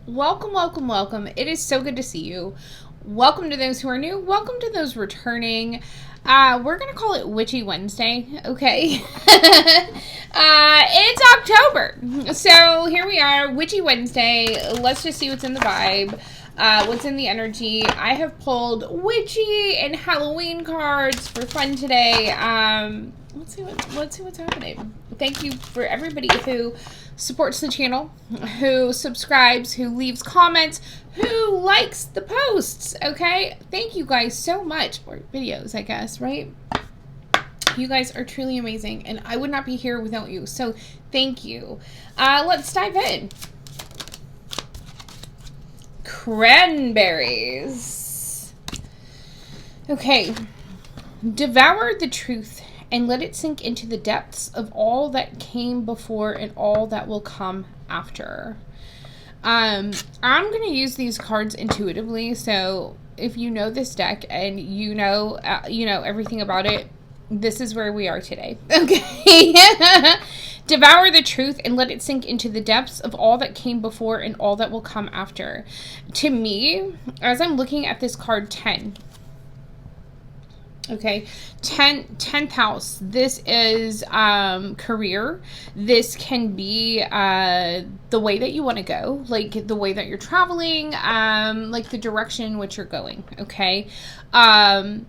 Welcome, welcome, welcome. It is so good to see you. Welcome to those who are new. Welcome to those returning. We're going to call it Witchy Wednesday, okay? It's October. So here we are, Witchy Wednesday. Let's just see what's in the vibe, what's in the energy. I have pulled witchy and Halloween cards for fun today. Let's see what's happening. Thank you for everybody who supports the channel, who subscribes, who leaves comments, who likes the posts, okay? Thank you guys so much for videos, I guess, right? You guys are truly amazing, and I would not be here without you, so thank you. Let's dive in. Cranberries. Okay. Devour the truth and let it sink into the depths of all that came before and all that will come after. I'm going to use these cards intuitively, so if you know this deck and you know everything about it, this is where we are today. Okay. Devour the truth and let it sink into the depths of all that came before and all that will come after. To me, as I'm looking at this card 10, okay, 10th house. This is career. This can be the way that you want to go, like the way that you're traveling, like the direction in which you're going. Okay. I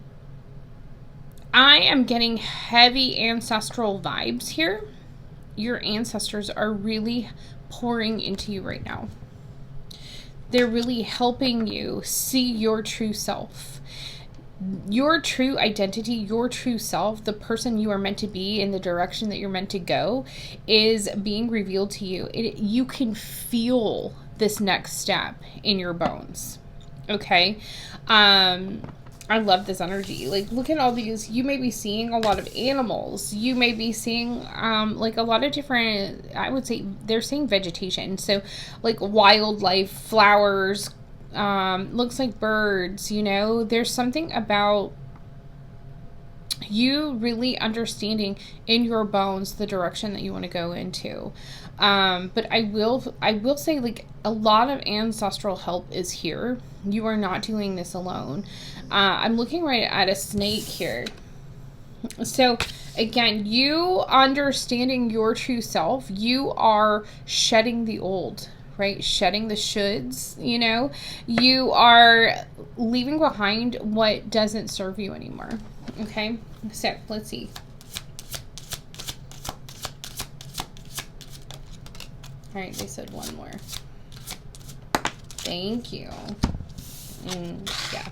am getting heavy ancestral vibes here. Your ancestors are really pouring into you right now. They're really helping you see your true self. Your true identity, your true self, the person you are meant to be in the direction that you're meant to go is being revealed to you. You can feel this next step in your bones. Okay. I love this energy. Like, look at all these. You may be seeing a lot of animals. You may be seeing like a lot of different, I would say they're seeing vegetation. So like wildlife, flowers, looks like birds, there's something about you really understanding in your bones the direction that you want to go into. But I will say, like, a lot of ancestral help is here. You are not doing this alone. I'm looking right at a snake here. So again, you understanding your true self, you are shedding the old, right? Shedding the shoulds, you are leaving behind what doesn't serve you anymore. Okay. So let's see. All right. They said one more. Thank you. Yeah.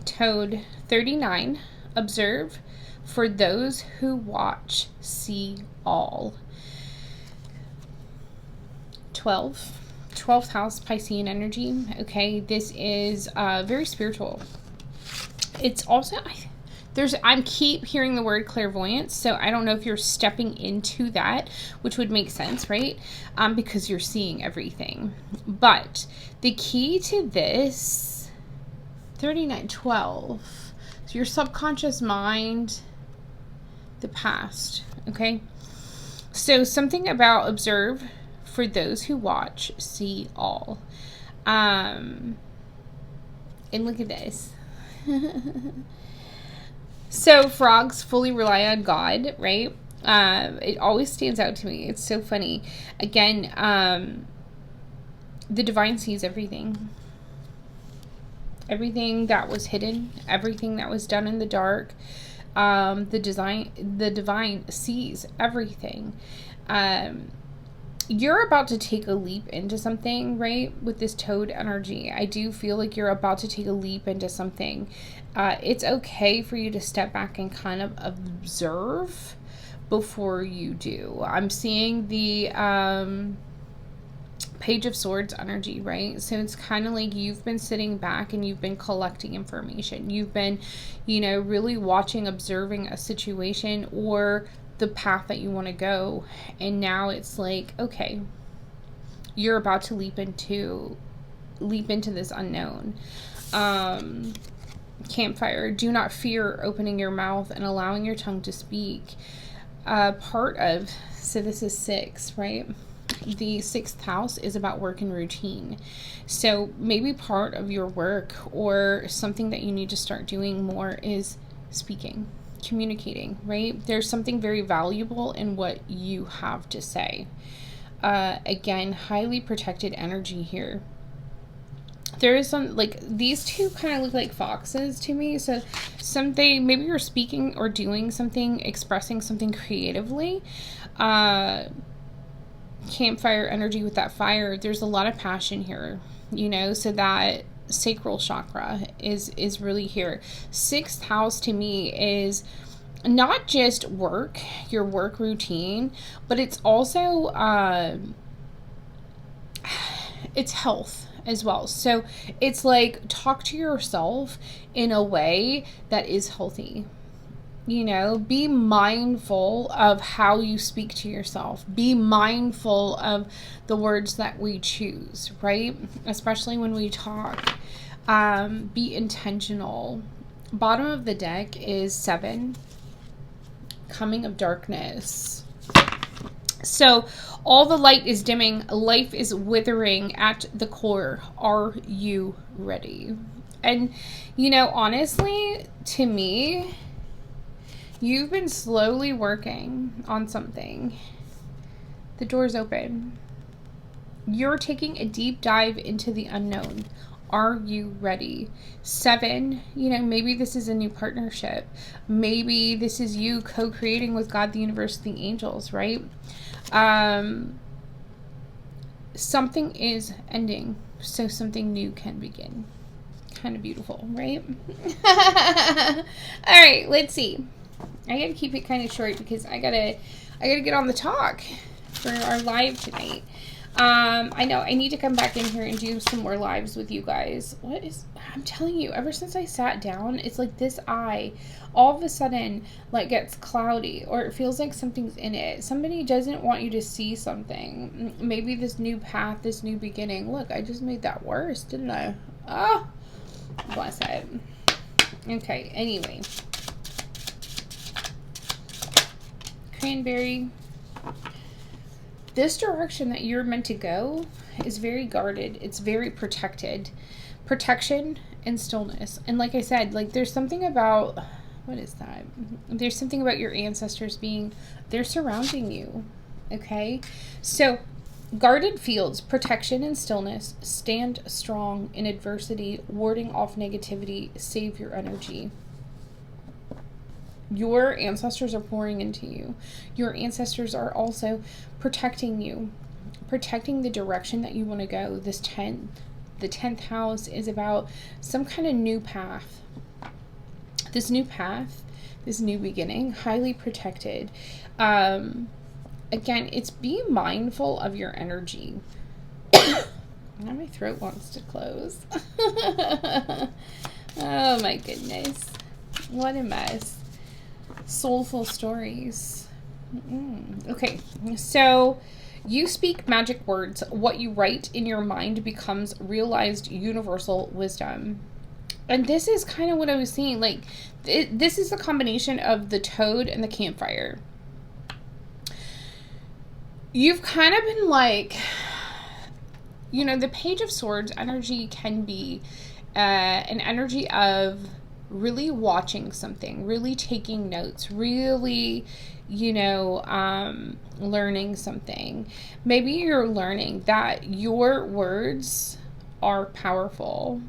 Toad 39. Observe. For those who watch, see all. 12th house, Piscean energy. Okay, this is very spiritual. It's also, I keep hearing the word clairvoyance, so I don't know if you're stepping into that, which would make sense, right? Because you're seeing everything. But the key to this, 3912, so your subconscious mind, the past, okay? So something about observe. For those who watch, see all. And look at this. So frogs fully rely on God, right? It always stands out to me. It's so funny. Again, the divine sees everything. Everything that was hidden, everything that was done in the dark. The divine sees everything. You're about to take a leap into something, right? With this toad energy, I do feel like you're about to take a leap into something. It's okay for you to step back and kind of observe before you do. I'm seeing the Page of Swords energy, right? So it's kind of like you've been sitting back and you've been collecting information. You've been, really watching, observing a situation or the path that you want to go, and now it's like, okay, you're about to leap into this unknown. Campfire, do not fear opening your mouth and allowing your tongue to speak. So this is 6, right? the 6th house is about work and routine. So maybe part of your work or something that you need to start doing more is speaking, communicating, right? There's something very valuable in what you have to say. Again, highly protected energy here. There is some, like, these two kind of look like foxes to me. So something, maybe you're speaking or doing something, expressing something creatively. Campfire energy with that fire. There's a lot of passion here, you know, so that sacral chakra is really here. 6th house to me is not just work, your work routine, but it's also, it's health as well. So it's like, talk to yourself in a way that is healthy. You know, be mindful of how you speak to yourself. Be mindful of the words that we choose, right? Especially when we talk. Be intentional. Bottom of the deck is 7. Coming of darkness. So all the light is dimming. Life is withering at the core. Are you ready? And, you know, honestly, to me, you've been slowly working on something. The door's open. You're taking a deep dive into the unknown. Are you ready? 7, you know, maybe this is a new partnership. Maybe this is you co-creating with God, the universe, the angels, right? Something is ending, so something new can begin. Kind of beautiful, right? All right, let's see. I gotta keep it kind of short because I gotta get on the talk for our live tonight. I know I need to come back in here and do some more lives with you guys. I'm telling you, ever since I sat down, it's like this eye all of a sudden like gets cloudy, or it feels like something's in it. Somebody doesn't want you to see something. Maybe this new path, this new beginning. Look, I just made that worse, didn't I? Oh, bless it. Okay, anyway. Cranberry. This direction that you're meant to go is very guarded. It's very protected. Protection and stillness. And like I said, like there's something about, what is that? There's something about your ancestors they're surrounding you. Okay? So, guarded fields, protection and stillness. Stand strong in adversity, warding off negativity, save your energy. Your ancestors are pouring into you. Your ancestors are also protecting you, protecting the direction that you want to go. The 10th house is about some kind of new path. This new path, this new beginning, highly protected. Again, it's be mindful of your energy. Now my throat wants to close. Oh my goodness. What a mess. Soulful stories. Okay, so you speak magic words. What you write in your mind becomes realized universal wisdom. And this is kind of what I was seeing. Like, this is the combination of the toad and the campfire. You've kind of been like, you know, the Page of Swords energy can be an energy of really watching something, really taking notes, really, you know, learning something. Maybe you're learning that your words are powerful.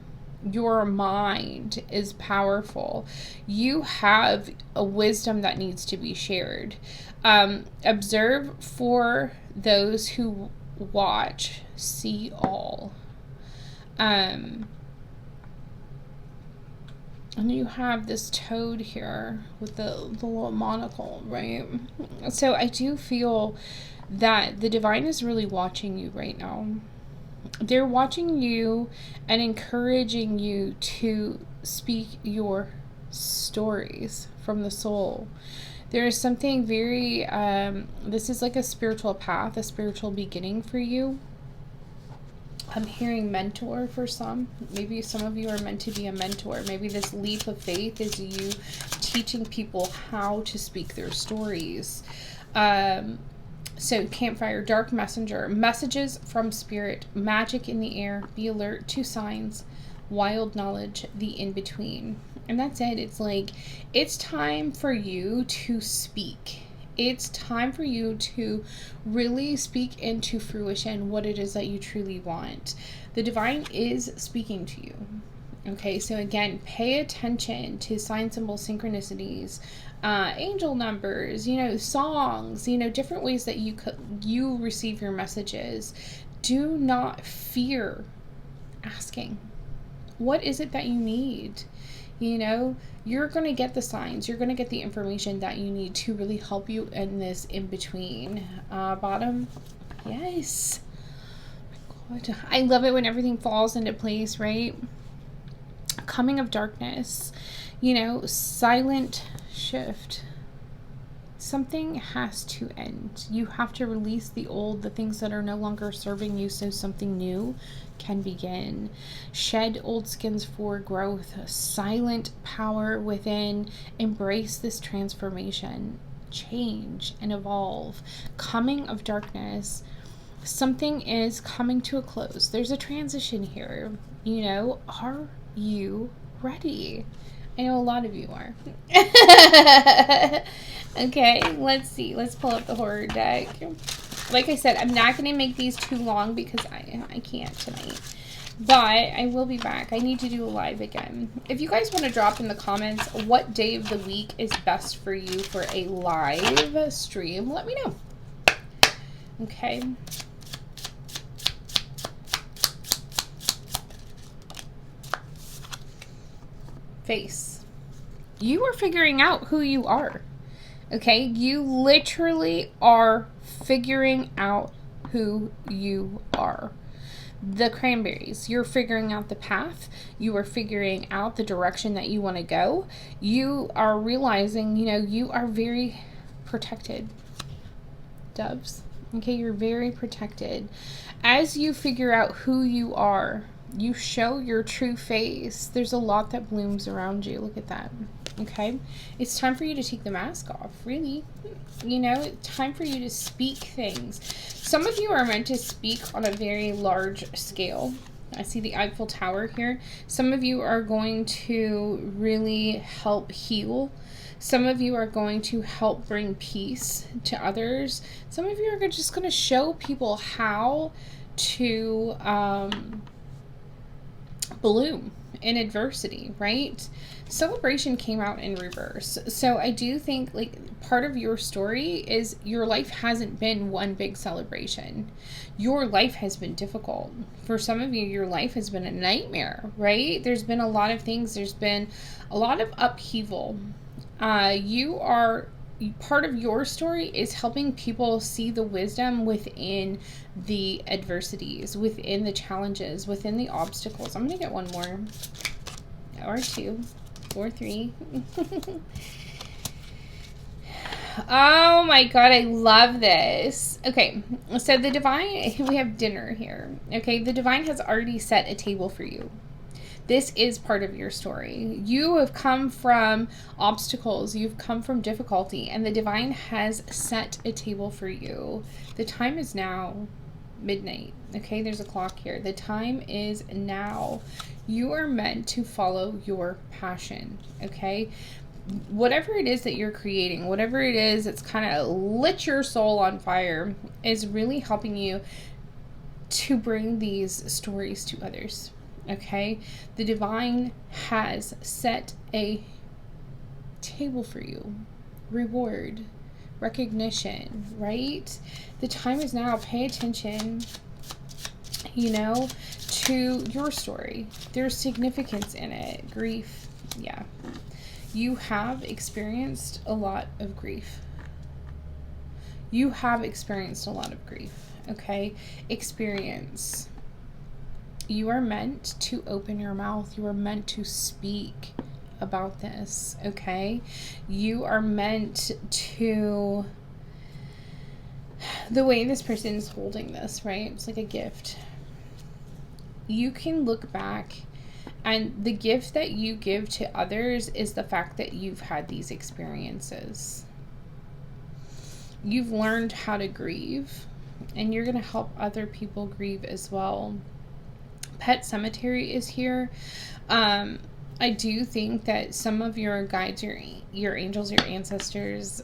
Your mind is powerful. You have a wisdom that needs to be shared. Observe for those who watch, see all. And you have this toad here with the little monocle, right? So I do feel that the divine is really watching you right now. They're watching you and encouraging you to speak your stories from the soul. There is something very, this is like a spiritual path, a spiritual beginning for you. I'm hearing mentor for some. Maybe some of you are meant to be a mentor. Maybe this leap of faith is you teaching people how to speak their stories. So campfire, dark messenger, messages from spirit, magic in the air, be alert, 2 signs, wild knowledge, the in-between. And that's it. It's like, it's time for you to speak. It's time for you to really speak into fruition what it is that you truly want. The divine is speaking to you. Okay, so again, pay attention to sign, symbol, synchronicities, angel numbers, songs, different ways that you receive your messages. Do not fear asking. What is it that you need? You're going to get the signs. You're going to get the information that you need to really help you in this in-between. Bottom, yes. Oh my God. I love it when everything falls into place, right? Coming of darkness, silent shift. Something has to end. You have to release the old, the things that are no longer serving you, so something new can begin. Shed old skins for growth. Silent power within. Embrace this transformation. Change and evolve. Coming of darkness. Something is coming to a close. There's a transition here. Are you ready? I know a lot of you are. Okay, let's see. Let's pull up the horror deck. Like I said, I'm not going to make these too long because I can't tonight. But I will be back. I need to do a live again. If you guys want to drop in the comments what day of the week is best for you for a live stream, let me know. Okay. Face. You are figuring out who you are. Okay? You literally are figuring out who you are. The cranberries, you're figuring out the path. You are figuring out the direction that you want to go. You are realizing, you are very protected. Doves. Okay? You're very protected. As you figure out who you are, you show your true face. There's a lot that blooms around you. Look at that. Okay? It's time for you to take the mask off, really. It's time for you to speak things. Some of you are meant to speak on a very large scale. I see the Eiffel Tower here. Some of you are going to really help heal. Some of you are going to help bring peace to others. Some of you are just going to show people how to bloom in adversity, right? Celebration came out in reverse. So I do think part of your story is your life hasn't been one big celebration. Your life has been difficult. For some of you, your life has been a nightmare, right? There's been a lot of things. There's been a lot of upheaval. Part of your story is helping people see the wisdom within the adversities, within the challenges, within the obstacles. I'm going to get one more, or 2, or 3. Oh my God, I love this. Okay, so the divine, we have dinner here. Okay, the divine has already set a table for you. This is part of your story. You have come from obstacles. You've come from difficulty. And the divine has set a table for you. The time is now midnight. Okay, there's a clock here. The time is now. You are meant to follow your passion. Okay? Whatever it is that you're creating, whatever it is that's kind of lit your soul on fire, is really helping you to bring these stories to others. Okay, the divine has set a table for you. Reward, recognition, right? The time is now. Pay attention, to your story. There's significance in it. Grief, yeah. You have experienced a lot of grief. You have experienced a lot of grief, okay? Experience. You are meant to open your mouth. You are meant to speak about this, okay? You are meant to... The way this person is holding this, right? It's like a gift. You can look back, and the gift that you give to others is the fact that you've had these experiences. you've learned how to grieve, and you're going to help other people grieve as well. Pet Cemetery is here. I do think that some of your guides, your angels, your ancestors,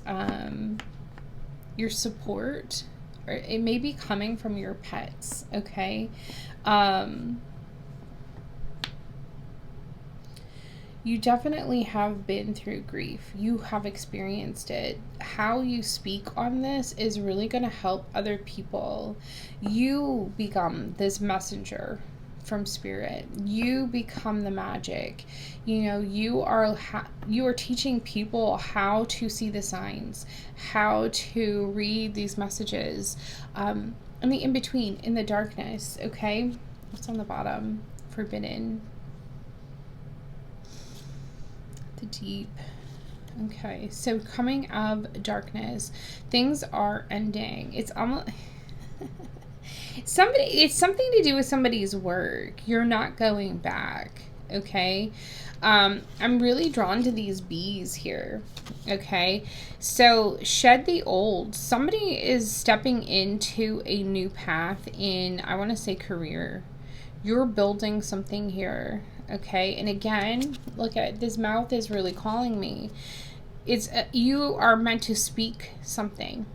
your support, or it may be coming from your pets, okay? You definitely have been through grief. You have experienced it. How you speak on this is really going to help other people. You become this messenger from spirit. You become the magic. You know, you are teaching people how to see the signs, how to read these messages, in the in-between, in the darkness, okay? What's on the bottom? Forbidden. The deep. Okay, so coming of darkness, things are ending. It's almost it's something to do with somebody's work. You're not going back, okay? I'm really drawn to these bees here, okay? So shed the old. Somebody is stepping into a new path in, I want to say, career. You're building something here, okay? And again, look at it. This mouth is really calling me. It's you are meant to speak something.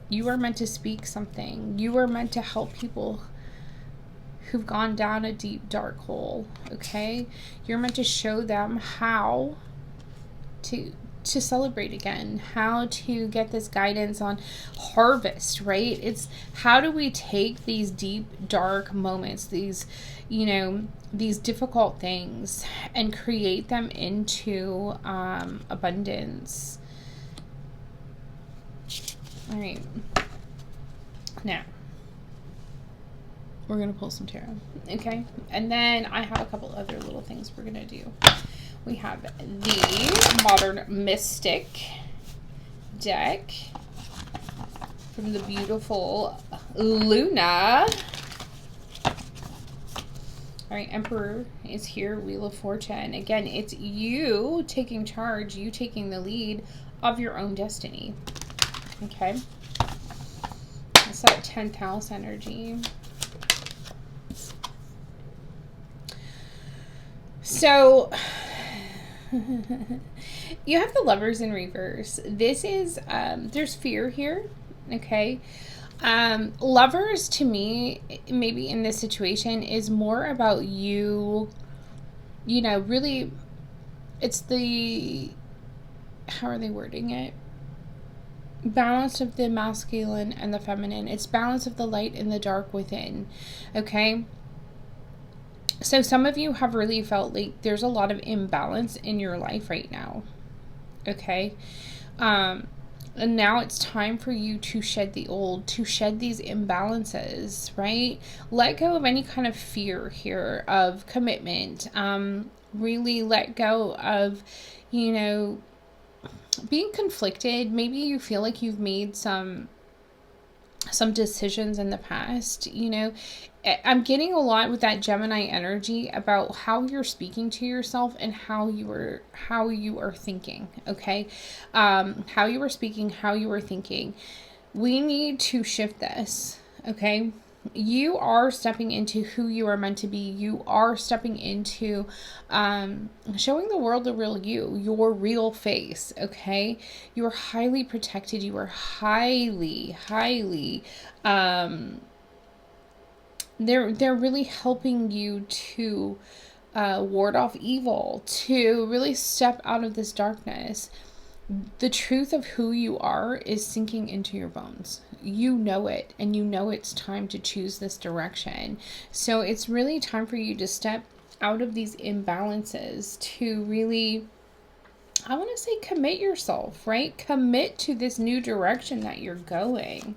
You are meant to speak something. You are meant to help people who've gone down a deep, dark hole, okay? You're meant to show them how to celebrate again, how to get this guidance on harvest, right? It's how do we take these deep, dark moments, these, you know, these difficult things, and create them into abundance. All right, now we're gonna pull some tarot, okay? And then I have a couple other little things we're gonna do. We have the Modern Mystic deck from the beautiful Luna. All right, Emperor is here, Wheel of Fortune. Again, it's you taking charge, you taking the lead of your own destiny. Okay, it's that 10th house energy. So you have the Lovers in reverse. This is there's fear here, okay? Lovers, to me, maybe in this situation, is more about you know, really, it's the, how are they wording it? Balance of the masculine and the feminine. It's balance of the light and the dark within, okay? So some of you have really felt like there's a lot of imbalance in your life right now, okay? And now it's time for you to shed the old, to shed these imbalances, right? Let go of any kind of fear here of commitment. Really let go of, you know, being conflicted. Maybe you feel like you've made some decisions in the past, you know. I'm getting a lot with that Gemini energy about how you're speaking to yourself and how you are thinking, okay? How you are speaking, how you are thinking. We need to shift this, okay? You are stepping into who you are meant to be. You are stepping into showing the world the real you, your real face, okay? You are highly protected. You are highly they're really helping you to ward off evil, to really step out of this darkness. The truth of who you are is sinking into your bones. You know it, and you know it's time to choose this direction. So it's really time for you to step out of these imbalances, to really, I want to say, commit yourself, right? Commit to this new direction that you're going.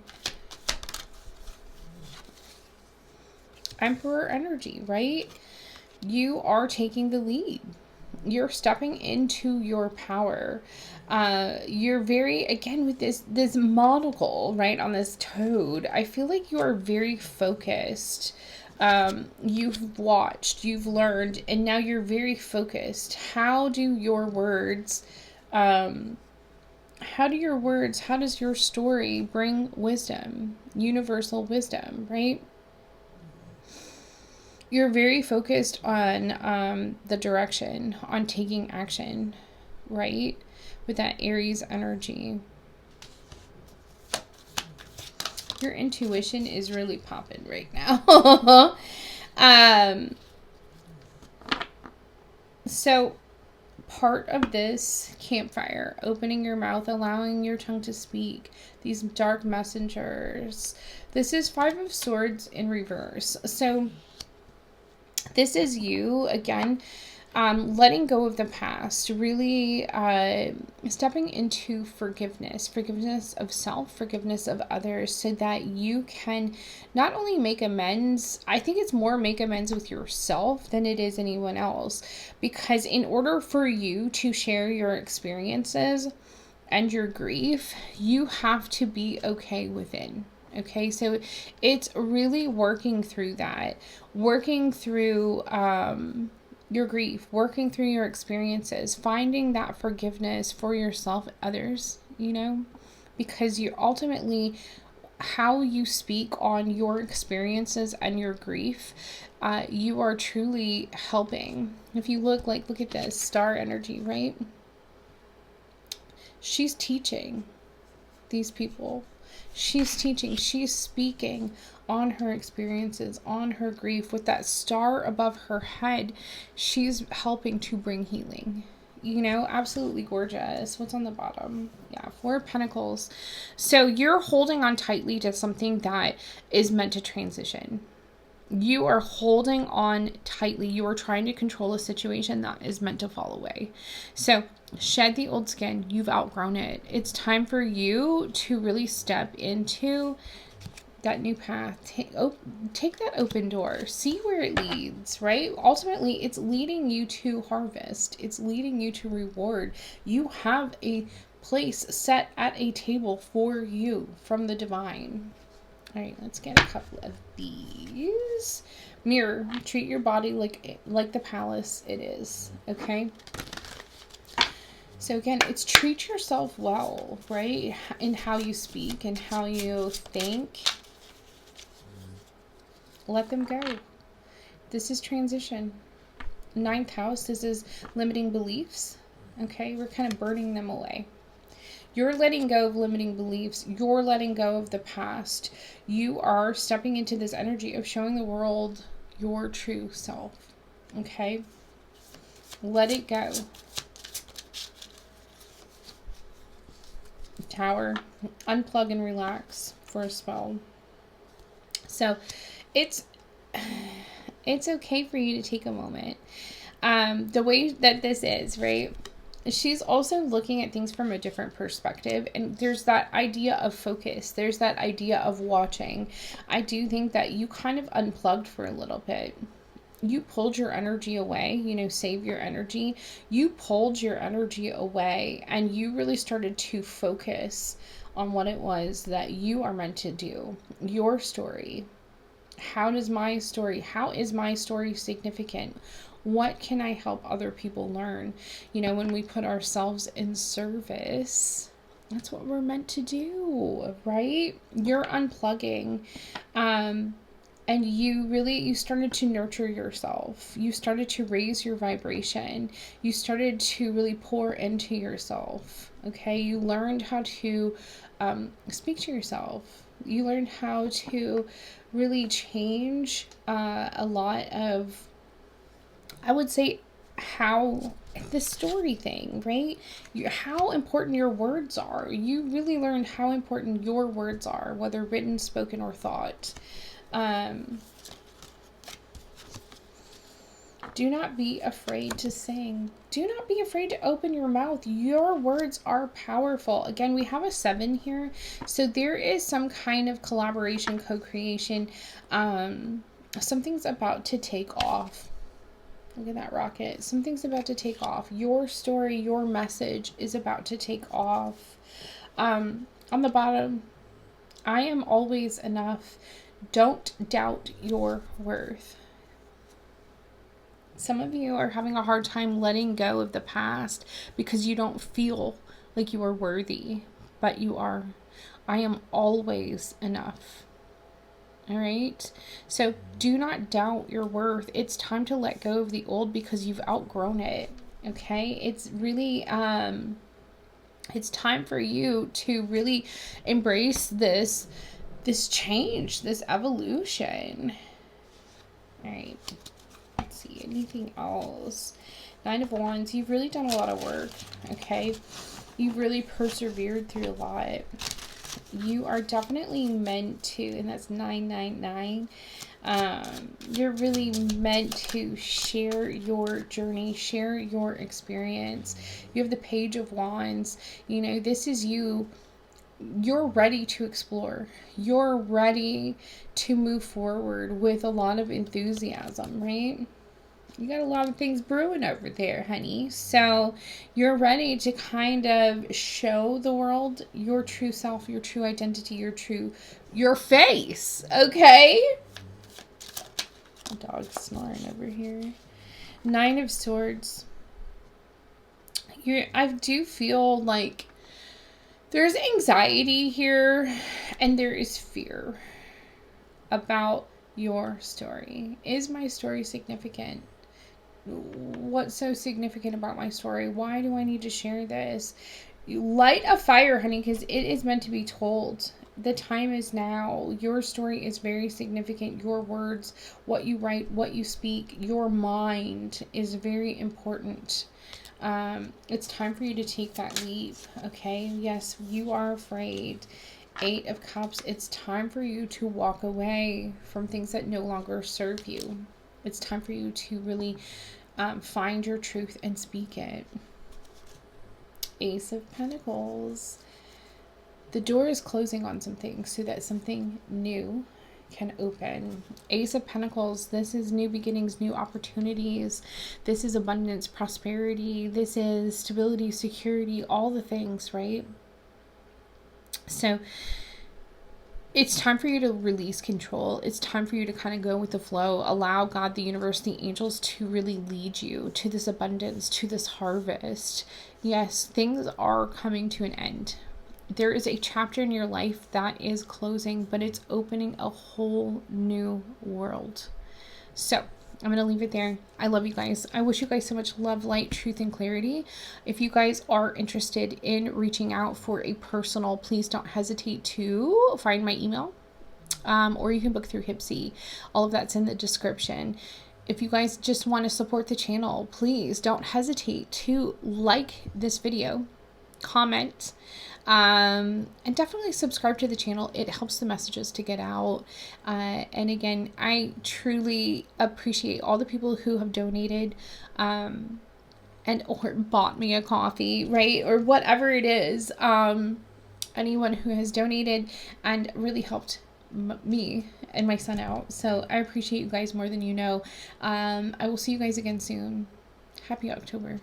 Emperor energy, right? You are taking the lead. You're stepping into your power. You're very, again, with this monocle, right, on this toad, I feel like you are very focused. You've watched, you've learned, and now you're very focused. How do your words how do your words, how does your story bring wisdom, universal wisdom, right? You're very focused on the direction, on taking action, right? With that Aries energy. Your intuition is really popping right now. So part of this campfire, opening your mouth, allowing your tongue to speak, these dark messengers. This is Five of Swords in reverse. So this is you, again, letting go of the past, really stepping into forgiveness of self, forgiveness of others, so that you can not only make amends, I think it's more make amends with yourself than it is anyone else. Because in order for you to share your experiences and your grief, you have to be okay within. Okay, so it's really working through that, working through your grief, working through your experiences, finding that forgiveness for yourself and others, you know, because you're ultimately how you speak on your experiences and your grief, you are truly helping. If you look at this star energy, right? She's teaching these people. She's teaching, she's speaking on her experiences, on her grief. With that star above her head, she's helping to bring healing. You know, absolutely gorgeous. What's on the bottom? Yeah, Four of Pentacles. So you're holding on tightly to something that is meant to transition. You are holding on tightly. You are trying to control a situation that is meant to fall away. So shed the old skin. You've outgrown it. It's time for you to really step into that new path. Take that open door. See where it leads, right? Ultimately, it's leading you to harvest. It's leading you to reward. You have a place set at a table for you from the divine. All right, let's get a couple of these. Mirror, treat your body like the palace it is, okay? So again, it's treat yourself well, right? In how you speak and how you think. Let them go. This is transition. Ninth house, this is limiting beliefs, okay? We're kind of burning them away. You're letting go of limiting beliefs. You're letting go of the past. You are stepping into this energy of showing the world your true self. Okay? Let it go. Tower. Unplug and relax for a spell. So, it's okay for you to take a moment. The way that this is, right? She's also looking at things from a different perspective, and there's that idea of focus. There's that idea of watching. I do think that you kind of unplugged for a little bit. You pulled your energy away, you know, save your energy. You pulled your energy away, and you really started to focus on what it was that you are meant to do. Your story. How is my story significant? What can I help other people learn? You know, when we put ourselves in service, that's what we're meant to do, right? You're unplugging. And you started to nurture yourself. You started to raise your vibration. You started to really pour into yourself. Okay. You learned how to speak to yourself. You learned how to really change a lot of, I would say, how the story thing, right? How important your words are. You really learned how important your words are, whether written, spoken, or thought. Do not be afraid to sing. Do not be afraid to open your mouth. Your words are powerful. Again, we have a 7 here. So there is some kind of collaboration, co-creation. Something's about to take off. Look at that rocket. Something's about to take off. Your story, your message is about to take off. On the bottom, I am always enough. Don't doubt your worth. Some of you are having a hard time letting go of the past because you don't feel like you are worthy, but you are. I am always enough. All right. So do not doubt your worth. It's time to let go of the old because you've outgrown it. Okay. It's really, it's time for you to really embrace this change, this evolution. All right. Let's see. Anything else? Nine of Wands. You've really done a lot of work. Okay. You've really persevered through a lot. You are definitely meant to, and that's 999. You're really meant to share your journey, share your experience. You have the Page of Wands. You know, this is you. You're ready to explore. You're ready to move forward with a lot of enthusiasm, right? You got a lot of things brewing over there, honey. So you're ready to kind of show the world your true self, your true identity, your face. Okay? Dog snoring over here. Nine of Swords. I do feel like there's anxiety here and there is fear about your story. Is my story significant? What's so significant about my story? Why do I need to share this? You light a fire, honey, because it is meant to be told. The time is now. Your story is very significant. Your words, what you write, what you speak, your mind is very important. It's time for you to take that leap, okay? Yes, you are afraid. Eight of Cups. It's time for you to walk away from things that no longer serve you. It's time for you to really find your truth and speak it. Ace of Pentacles. The door is closing on something so that something new can open. Ace of Pentacles. This is new beginnings, new opportunities. This is abundance, prosperity. This is stability, security, all the things, right? So it's time for you to release control. It's time for you to kind of go with the flow. Allow God, the universe, the angels to really lead you to this abundance, to this harvest. Yes, things are coming to an end. There is a chapter in your life that is closing, but it's opening a whole new world. So I'm going to leave it there. I love you guys. I wish you guys so much love, light, truth, and clarity. If you guys are interested in reaching out for a personal, please don't hesitate to find my email. Or you can book through Hipsy. All of that's in the description. If you guys just want to support the channel, please don't hesitate to like this video, comment, and definitely subscribe to the channel. It helps the messages to get out. And again, I truly appreciate all the people who have donated and or bought me a coffee, right, or whatever it is. Anyone who has donated and really helped me and my son out. So I appreciate you guys more than you know. I will see you guys again soon. Happy October.